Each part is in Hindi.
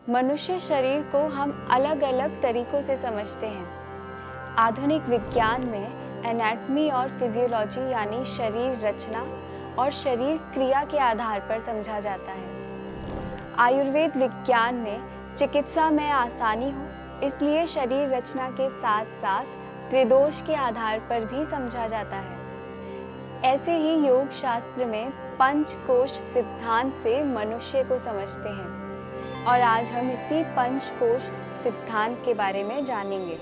मनुष्य शरीर को हम अलग अलग तरीकों से समझते हैं। आधुनिक विज्ञान में एनाटॉमी और फिजियोलॉजी यानी शरीर रचना और शरीर क्रिया के आधार पर समझा जाता है। आयुर्वेद विज्ञान में चिकित्सा में आसानी हो इसलिए शरीर रचना के साथ साथ त्रिदोष के आधार पर भी समझा जाता है। ऐसे ही योग शास्त्र में पंचकोश सिद्धांत से मनुष्य को समझते हैं और आज हम इसी पंचकोश सिद्धांत के बारे में जानेंगे।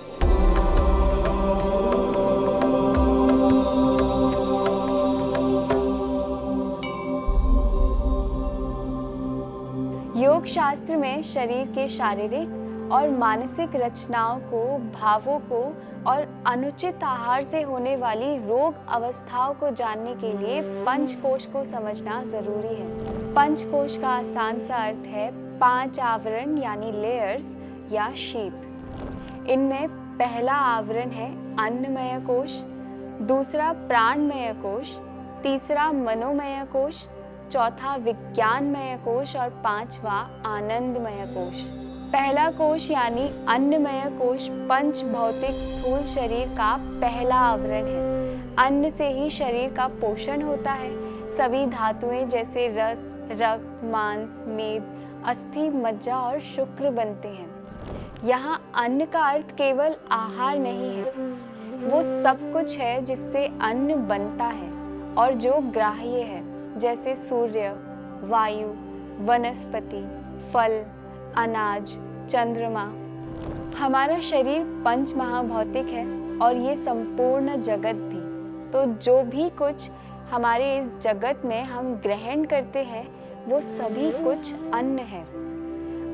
योग शास्त्र में शरीर के शारीरिक और मानसिक रचनाओं को, भावों को और अनुचित आहार से होने वाली रोग अवस्थाओं को जानने के लिए पंचकोश को समझना जरूरी है। पंचकोश का आसान सा अर्थ है 5 आवरण यानी लेयर्स या शीत। इनमें पहला आवरण है अन्नमय कोश, दूसरा प्राणमय कोश, तीसरा मनोमय कोश, चौथा विज्ञानमय कोश और पांचवा आनंदमय कोश। पहला कोश यानी अन्नमय कोश पंच भौतिक स्थूल शरीर का पहला आवरण है। अन्न से ही शरीर का पोषण होता है। सभी धातुएं जैसे रस, रक्त, मांस, मेद, अस्थि, मज्जा और शुक्र बनते हैं। यहाँ अन्न का अर्थ केवल आहार नहीं है, वो सब कुछ है जिससे अन्न बनता है और जो ग्राह्य है, जैसे सूर्य, वायु, वनस्पति, फल, अनाज, चंद्रमा। हमारा शरीर पंच महाभौतिक है और ये संपूर्ण जगत भी। तो जो भी कुछ हमारे इस जगत में हम ग्रहण करते हैं वो सभी कुछ अन्न है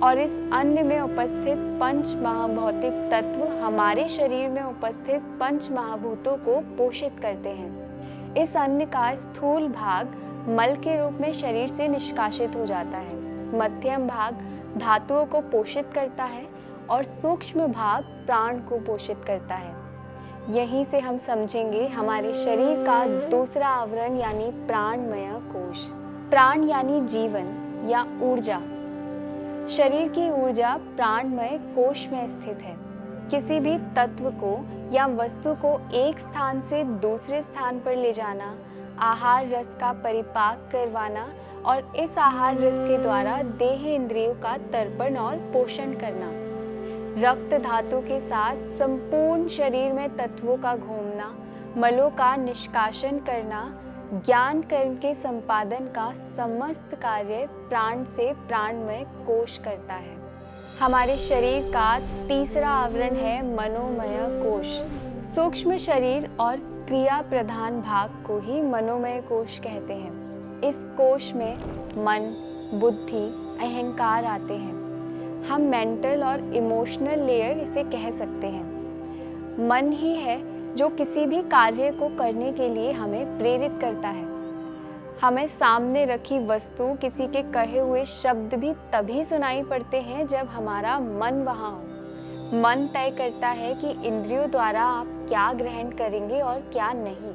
और इस अन्न में उपस्थित पंच महाभौतिक तत्व हमारे शरीर में उपस्थित पंच महाभूतों को पोषित करते हैं। इस अन्न का स्थूल भाग मल के रूप में शरीर से निष्कासित हो जाता है, मध्यम भाग धातुओं को पोषित करता है और सूक्ष्म भाग प्राण को पोषित करता है। यहीं से हम समझेंगे हमारे शरीर का दूसरा आवरण यानी प्राणमय कोश। प्राण यानी जीवन या ऊर्जा। शरीर की ऊर्जा प्राणमय कोश में स्थित है। किसी भी तत्व को या वस्तु को एक स्थान से दूसरे स्थान पर ले जाना, आहार रस का परिपाक करवाना और इस आहार रस के द्वारा देह इंद्रियों का तर्पण और पोषण करना, रक्त धातु के साथ संपूर्ण शरीर में तत्वों का घूमना, मलों का निष्कासन करना, ज्ञान कर्म के संपादन का समस्त कार्य प्राण से प्राणमय कोश करता है। हमारे शरीर का तीसरा आवरण है मनोमय कोश। सूक्ष्म शरीर और क्रिया प्रधान भाग को ही मनोमय कोश कहते हैं। इस कोश में मन, बुद्धि, अहंकार आते हैं। हम मेंटल और इमोशनल लेयर इसे कह सकते हैं। मन ही है जो किसी भी कार्य को करने के लिए हमें प्रेरित करता है। हमें सामने रखी वस्तु, किसी के कहे हुए शब्द भी तभी सुनाई पड़ते हैं जब हमारा मन वहाँ हो। मन तय करता है कि इंद्रियों द्वारा आप क्या ग्रहण करेंगे और क्या नहीं।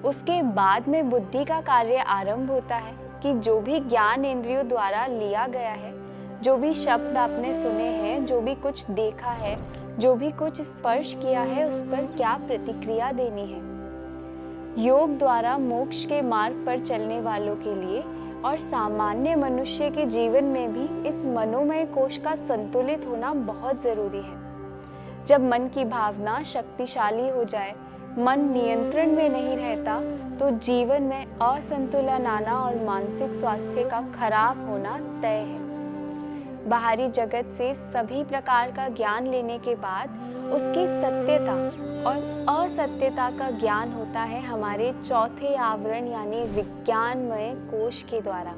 उसके बाद में बुद्धि का कार्य आरंभ होता है कि जो भी ज्ञान इंद्रियों द्वारा लिया गया है, जो भी शब्द आपने सुने हैं, जो भी कुछ देखा है, जो भी कुछ स्पर्श किया है, उस पर क्या प्रतिक्रिया देनी है। योग द्वारा मोक्ष के मार्ग पर चलने वालों के लिए और सामान्य मनुष्य के जीवन में भी इस मनोमय कोश का संतुलित होना बहुत जरूरी है। जब मन की भावना शक्तिशाली हो जाए, मन नियंत्रण में नहीं रहता, तो जीवन में असंतुलन आना और मानसिक स्वास्थ्य का खराब होना तय है। बाहरी जगत से सभी प्रकार का ज्ञान लेने के बाद उसकी सत्यता और असत्यता का ज्ञान होता है हमारे चौथे आवरण यानी विज्ञानमय कोश के द्वारा।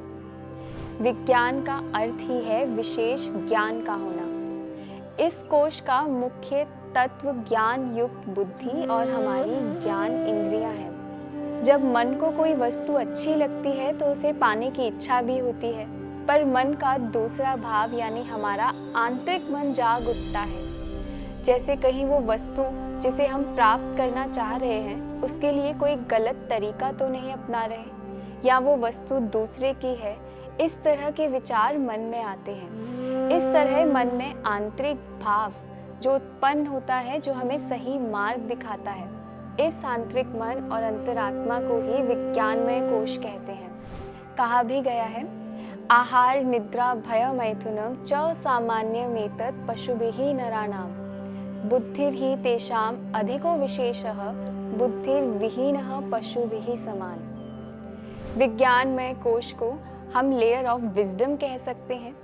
विज्ञान का अर्थ ही है विशेष ज्ञान का होना। इस कोश का मुख्य तत्व ज्ञान युक्त बुद्धि और हमारी ज्ञान इंद्रियां हैं। जब मन को कोई वस्तु अच्छी लगती है तो उसे पाने की इच्छा भी होती है, पर मन का दूसरा भाव यानी हमारा आंतरिक मन जाग उठता है। जैसे कहीं वो वस्तु जिसे हम प्राप्त करना चाह रहे हैं उसके लिए कोई गलत तरीका तो नहीं अपना रहे, या वो वस्तु दूसरे की है, इस तरह के विचार मन में आते हैं। इस तरह मन में आंतरिक भाव जो उत्पन्न होता है, जो हमें सही मार्ग दिखाता है। इस आंतरिक मन और अंतरात्मा को ही विज्ञानमय कोश कहते हैं। कहा भी गया है, आहार निद्रा भय मैथुनम च सामान्यमेतत् पशुभिः नराणाम बुद्धिर्हि तेषाम अधिको विशेषः बुद्धिर्विहीनः पशुभिः समान। विज्ञानमय कोश को हम लेयर ऑफ विजडम कह सकते हैं,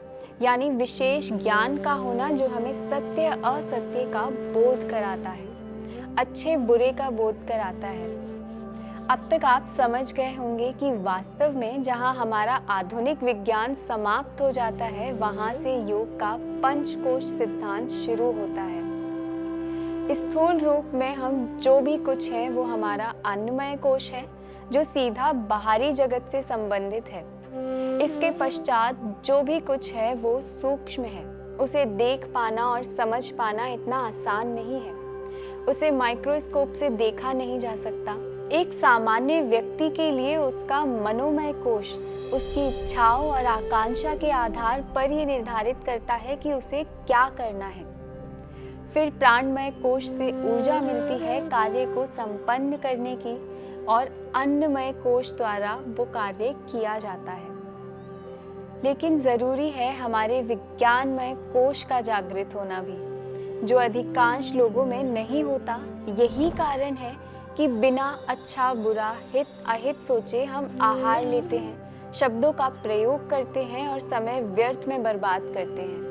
यानी विशेष ज्ञान का होना जो हमें सत्य असत्य का बोध कराता है, अच्छे बुरे का बोध कराता है। अब तक आप समझ गए होंगे कि वास्तव में जहाँ हमारा आधुनिक विज्ञान समाप्त हो जाता है, वहाँ से योग का पंचकोश सिद्धांत शुरू होता है। स्थूल रूप में हम जो भी कुछ है वो हमारा अन्नमय कोश है, जो सीधा बाहरी जगत से संबंधित है। इसके पश्चात जो भी कुछ है वो सूक्ष्म है, उसे देख पाना और समझ पाना इतना आसान नहीं है। उसे माइक्रोस्कोप से देखा नहीं जा सकता। एक सामान्य व्यक्ति के लिए उसका मनोमय कोश उसकी इच्छाओं और आकांक्षा के आधार पर ही निर्धारित करता है कि उसे क्या करना है। फिर प्राणमय कोश से ऊर्जा मिलती है कार्य को संपन्न करने की, और अन्नमय कोश द्वारा वो कार्य किया जाता है। लेकिन जरूरी है हमारे विज्ञानमय कोश का जागृत होना भी, जो अधिकांश लोगों में नहीं होता। यही कारण है कि बिना अच्छा बुरा हित अहित सोचे हम आहार लेते हैं, शब्दों का प्रयोग करते हैं और समय व्यर्थ में बर्बाद करते हैं।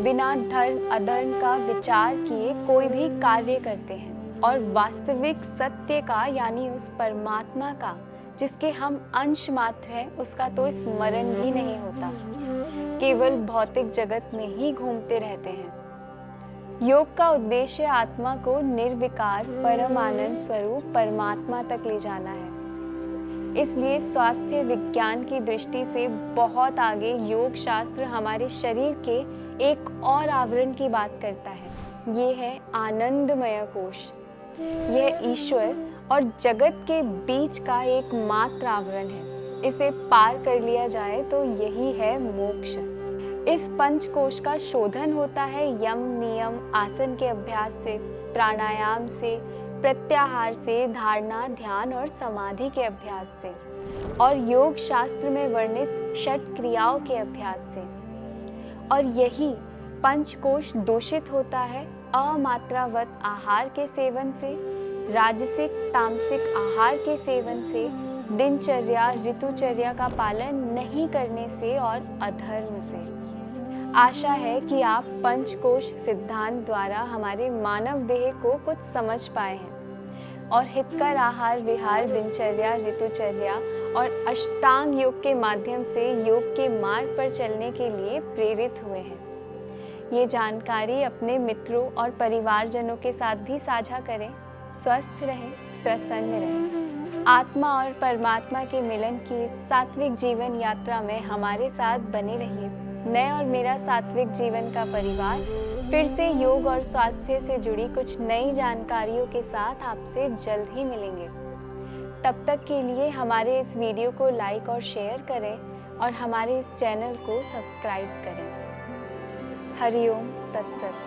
बिना धर्म अधर्म का विचार किए कोई भी कार्य करते हैं, और वास्तविक सत्य का यानी उस परमात्मा का जिसके हम अंश मात्र हैं, उसका तो स्मरण भी नहीं होता। केवल भौतिक जगत में ही घूमते रहते हैं। योग का उद्देश्य आत्मा को निर्विकार परमानंद स्वरूप परमात्मा तक ले जाना है। इसलिए स्वास्थ्य विज्ञान की दृष्टि से बहुत आगे योग शास्त्र हमारे शरीर के एक और आवरण की बात करता है। ये है आनंदमय कोश। यह ईश्वर और जगत के बीच का एक मात्र आवरण है। इसे पार कर लिया जाए तो यही है मोक्ष। इस पंचकोश का शोधन होता है यम नियम आसन के अभ्यास से, प्राणायाम से, प्रत्याहार से, धारणा ध्यान और समाधि के अभ्यास से, और योग शास्त्र में वर्णित षट क्रियाओं के अभ्यास से। और यही पंचकोश दूषित होता है अमात्रावत आहार के सेवन से, राजसिक तामसिक आहार के सेवन से, दिनचर्या ऋतुचर्या का पालन नहीं करने से और अधर्म से। आशा है कि आप पंचकोश सिद्धांत द्वारा हमारे मानव देह को कुछ समझ पाए हैं और हितकर आहार विहार दिनचर्या ऋतुचर्या और अष्टांग योग के माध्यम से योग के मार्ग पर चलने के लिए प्रेरित हुए हैं। ये जानकारी अपने मित्रों और परिवारजनों के साथ भी साझा करें। स्वस्थ रहें, प्रसन्न रहें। आत्मा और परमात्मा के मिलन की इस सात्विक जीवन यात्रा में हमारे साथ बने रहिए। मैं और मेरा सात्विक जीवन का परिवार फिर से योग और स्वास्थ्य से जुड़ी कुछ नई जानकारियों के साथ आपसे जल्द ही मिलेंगे। तब तक के लिए हमारे इस वीडियो को लाइक और शेयर करें और हमारे इस चैनल को सब्सक्राइब करें। हरि ओम तत्सत।